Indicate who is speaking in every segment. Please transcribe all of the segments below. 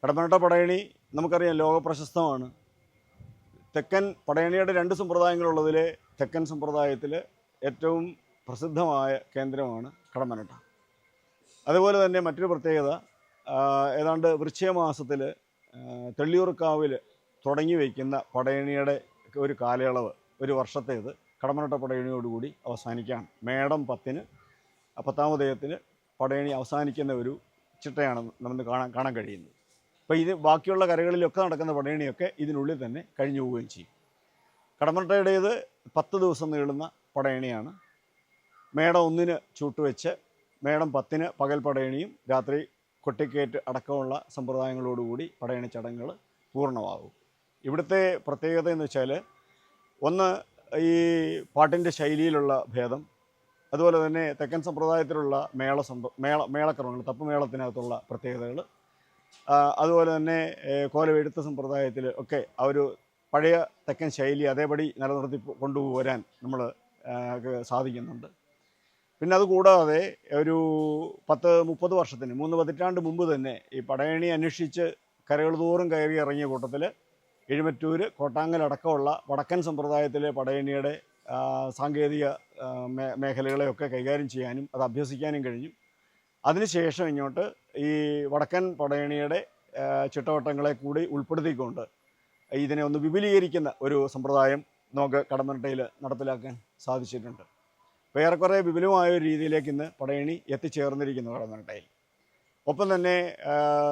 Speaker 1: കടമ്മനിട്ട പടയണി നമുക്കറിയാം ലോകപ്രശസ്തമാണ്. തെക്കൻ പടയണിയുടെ രണ്ട് സമ്പ്രദായങ്ങളുള്ളതിൽ തെക്കൻ സമ്പ്രദായത്തിൽ ഏറ്റവും പ്രസിദ്ധമായ കേന്ദ്രമാണ് കടമ്മനിട്ട. അതുപോലെ തന്നെ മറ്റൊരു പ്രത്യേകത, ഏതാണ്ട് വൃശ്ചിക മാസത്തിൽ തെള്ളിയൂർക്കാവിൽ തുടങ്ങി വയ്ക്കുന്ന പടയണിയുടെ ഒരു കാലയളവ്, ഒരു വർഷത്തേത് കടമ്മനിട്ട പടയണിയോടുകൂടി അവസാനിക്കുകയാണ്. മേടം 10-ന് 10-ാം ഉദയത്തിന് പടയണി അവസാനിക്കുന്ന ഒരു ചിട്ടയാണ് നമുക്ക് കാണാൻ കഴിയുന്നത്. അപ്പോൾ ഇത് ബാക്കിയുള്ള കരകളിലൊക്കെ നടക്കുന്ന പടയണിയൊക്കെ ഇതിനുള്ളിൽ തന്നെ കഴിഞ്ഞു പോവുകയും ചെയ്യും. കടമ്മനിട്ടയുടേത് 10 ദിവസം നീളുന്ന പടയണിയാണ്. മേടം 1-ന് ചൂട്ടുവെച്ച് മേടം 10-ന് പകൽ പടയണിയും രാത്രി കൊട്ടിക്കേറ്റ് അടക്കമുള്ള സമ്പ്രദായങ്ങളോടുകൂടി പടയണി ചടങ്ങുകൾ പൂർണ്ണമാകും. ഇവിടുത്തെ പ്രത്യേകത എന്ന് വെച്ചാൽ, ഒന്ന് ഈ പാട്ടിൻ്റെ ശൈലിയിലുള്ള ഭേദം, അതുപോലെ തന്നെ തെക്കൻ സമ്പ്രദായത്തിലുള്ള മേളക്രമങ്ങൾ, തപ്പുമേളത്തിനകത്തുള്ള പ്രത്യേകതകൾ, അതുപോലെ തന്നെ കോലമെഴുത്ത് സമ്പ്രദായത്തിൽ ഒക്കെ ആ ഒരു പഴയ തെക്കൻ ശൈലി അതേപടി നിലനിർത്തി കൊണ്ടുപോരാൻ നമ്മൾ സാധിക്കുന്നുണ്ട്. പിന്നെ അതുകൂടാതെ ഒരു 10-30 വർഷത്തിന് 3 പതിറ്റാണ്ട് മുമ്പ് തന്നെ ഈ പടയണി അന്വേഷിച്ച് കരകൾ തോറും കയറി ഇറങ്ങിയ കൂട്ടത്തിൽ എഴുമറ്റൂർ, കോട്ടാങ്ങൽ അടക്കമുള്ള വടക്കൻ സമ്പ്രദായത്തിലെ പടയണിയുടെ സാങ്കേതിക മേഖലകളെയൊക്കെ കൈകാര്യം ചെയ്യാനും അത് അഭ്യസിക്കാനും കഴിഞ്ഞു. അതിനുശേഷം ഇങ്ങോട്ട് ഈ വടക്കൻ പടയണിയുടെ ചിട്ടവട്ടങ്ങളെ കൂടി ഉൾപ്പെടുത്തിക്കൊണ്ട് ഇതിനെ ഒന്ന് വിപുലീകരിക്കുന്ന ഒരു സമ്പ്രദായം നമുക്ക് കടമ്മനിട്ടയിൽ നടപ്പിലാക്കാൻ സാധിച്ചിട്ടുണ്ട്. അപ്പോൾ ഏറെക്കുറെ വിപുലമായ ഒരു രീതിയിലേക്ക് ഇന്ന് പടയണി എത്തിച്ചേർന്നിരിക്കുന്നു കടമ്മനിട്ടയിൽ. ഒപ്പം തന്നെ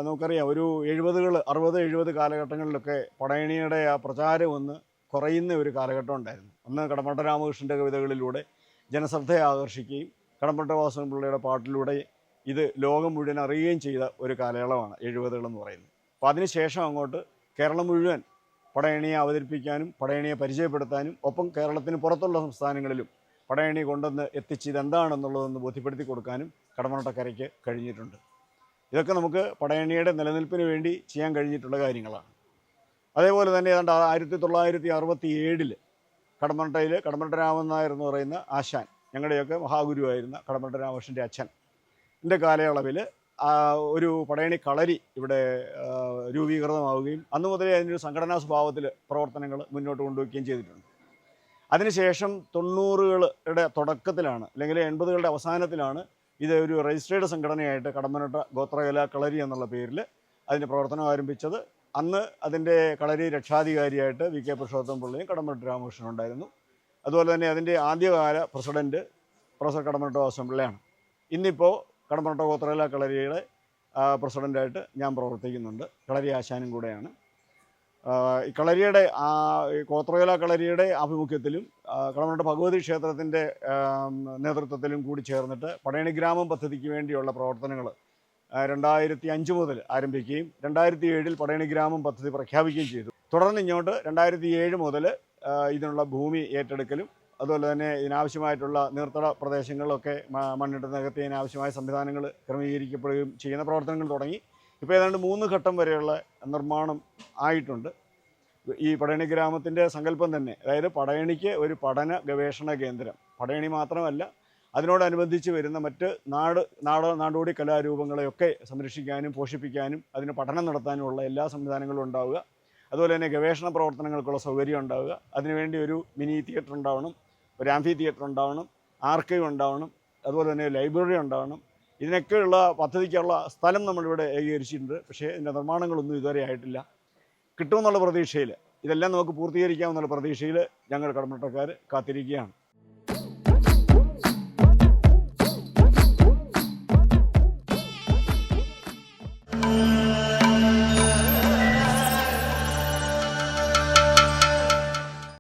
Speaker 1: നമുക്കറിയാം, ഒരു 60-70 കാലഘട്ടങ്ങളിലൊക്കെ പടയണിയുടെ ആ പ്രചാരം ഒന്ന് കുറയുന്ന ഒരു കാലഘട്ടം ഉണ്ടായിരുന്നു. അന്ന് കടമ്മനിട്ട രാമകൃഷ്ണൻ്റെ കവിതകളിലൂടെ ജനശ്രദ്ധയെ ആകർഷിക്കുകയും കടമ്മനിട്ട വാസുദേവൻപിള്ളയുടെ പാട്ടിലൂടെ ഇത് ലോകം മുഴുവൻ അറിയുകയും ചെയ്ത ഒരു കാലയളവാണ് 70-കളെന്ന് പറയുന്നത്. അപ്പോൾ അതിനുശേഷം അങ്ങോട്ട് കേരളം മുഴുവൻ പടയണിയെ അവതരിപ്പിക്കാനും പടയണിയെ പരിചയപ്പെടുത്താനും ഒപ്പം കേരളത്തിന് പുറത്തുള്ള സംസ്ഥാനങ്ങളിലും പടയണി കൊണ്ടുവന്ന് എത്തിച്ച് ഇതെന്താണെന്നുള്ളതൊന്ന് ബോധ്യപ്പെടുത്തി കൊടുക്കാനും കടമ്മനിട്ടക്കരയ്ക്ക് കഴിഞ്ഞിട്ടുണ്ട്. ഇതൊക്കെ നമുക്ക് പടയണിയുടെ നിലനിൽപ്പിന് വേണ്ടി ചെയ്യാൻ കഴിഞ്ഞിട്ടുള്ള കാര്യങ്ങളാണ്. അതേപോലെ തന്നെ ഏതാണ്ട് 1967 കടമ്മനിട്ടയിൽ കടമ്മനിട്ട രാമൻ നായർ എന്ന് പറയുന്ന ആശാൻ, ഞങ്ങളുടെയൊക്കെ മഹാഗുരുവായിരുന്ന കടമ്മനിട്ട രാമകൃഷ്ണൻ്റെ അച്ഛൻ്റെ കാലയളവിൽ ഒരു പടയണി കളരി ഇവിടെ രൂപീകൃതമാവുകയും അന്നു മുതലേ അതിനൊരു സംഘടനാ സ്വഭാവത്തിൽ പ്രവർത്തനങ്ങൾ മുന്നോട്ട് കൊണ്ടുവയ്ക്കുകയും ചെയ്തിട്ടുണ്ട്. അതിനുശേഷം 90-കളുടെ തുടക്കത്തിലാണ്, അല്ലെങ്കിൽ 80-കളുടെ അവസാനത്തിലാണ് ഇത് ഒരു രജിസ്ട്രേഡ് സംഘടനയായിട്ട് കടമ്മനിട്ട ഗോത്രകലാ കളരി എന്നുള്ള പേരിൽ അതിൻ്റെ പ്രവർത്തനം ആരംഭിച്ചത്. അന്ന് അതിൻ്റെ കളരി രക്ഷാധികാരിയായിട്ട് വി.കെ. പുരുഷോത്തമൻ പിള്ളയും കടമ്മനിട്ട രാമകൃഷ്ണനും ഉണ്ടായിരുന്നു. അതുപോലെ തന്നെ അതിൻ്റെ ആദ്യകാല പ്രസിഡൻറ്റ് പ്രൊഫസർ കടമ്മനിട്ട വാസുദേവൻ പിള്ളയാണ്. ഇന്നിപ്പോൾ കടമ്മനിട്ട ഗോത്രകലാ കളരിയുടെ പ്രസിഡൻ്റായിട്ട് ഞാൻ പ്രവർത്തിക്കുന്നുണ്ട്. കളരി ആശാനും കൂടെയാണ്. ഈ കളരിയുടെ ഗോത്രകലാ കളരിയുടെ ആഭിമുഖ്യത്തിലും കടമ്മനിട്ട ഭഗവതി ക്ഷേത്രത്തിൻ്റെ നേതൃത്വത്തിലും കൂടി ചേർന്നിട്ട് പടയണി ഗ്രാമം പദ്ധതിക്ക് വേണ്ടിയുള്ള പ്രവർത്തനങ്ങൾ 2005 മുതൽ ആരംഭിക്കുകയും 2007-ൽ പടയണി ഗ്രാമം പദ്ധതി പ്രഖ്യാപിക്കുകയും ചെയ്തു. തുടർന്ന് ഇങ്ങോട്ട് 2007 മുതൽ ഇതിനുള്ള ഭൂമി ഏറ്റെടുക്കലും അതുപോലെ തന്നെ ഇതിനാവശ്യമായിട്ടുള്ള നീർത്തട പ്രദേശങ്ങളിലൊക്കെ മണ്ണിട്ട് നികത്തി ഇതിനാവശ്യമായ സംവിധാനങ്ങൾ ക്രമീകരിക്കപ്പെടുകയും ചെയ്യുന്ന പ്രവർത്തനങ്ങൾ തുടങ്ങി. ഇപ്പോൾ ഏതാണ്ട് 3 ഘട്ടം വരെയുള്ള നിർമ്മാണം ആയിട്ടുണ്ട്. ഈ പടയണി ഗ്രാമത്തിൻ്റെ സങ്കല്പം തന്നെ, അതായത് പടയണിക്ക് ഒരു പഠന ഗവേഷണ കേന്ദ്രം, പടയണി മാത്രമല്ല അതിനോടനുബന്ധിച്ച് വരുന്ന മറ്റ് നാടോടി കലാരൂപങ്ങളെയൊക്കെ സംരക്ഷിക്കാനും പോഷിപ്പിക്കാനും അതിന് പഠനം നടത്താനുമുള്ള എല്ലാ സംവിധാനങ്ങളും ഉണ്ടാവുക. അതുപോലെ തന്നെ ഗവേഷണ പ്രവർത്തനങ്ങൾക്കുള്ള സൗകര്യം ഉണ്ടാവുക. അതിനുവേണ്ടി ഒരു മിനി തിയേറ്റർ ഉണ്ടാവണം, ഒരു ആംഫി തിയേറ്റർ ഉണ്ടാവണം, ആർക്കൈവ് ഉണ്ടാവണം, അതുപോലെ തന്നെ ലൈബ്രറി ഉണ്ടാവണം. ഇതിനൊക്കെയുള്ള പദ്ധതിക്കുള്ള സ്ഥലം നമ്മളിവിടെ ഏകീകരിച്ചിട്ടുണ്ട്. പക്ഷേ ഇതിൻ്റെ നിർമ്മാണങ്ങളൊന്നും ഇതുവരെ ആയിട്ടില്ല. കിട്ടുമെന്നുള്ള പ്രതീക്ഷയിൽ, ഇതെല്ലാം നമുക്ക് പൂർത്തീകരിക്കാമെന്നുള്ള പ്രതീക്ഷയിൽ ഞങ്ങൾ കടമ്മനിട്ടക്കാർ കാത്തിരിക്കുകയാണ്.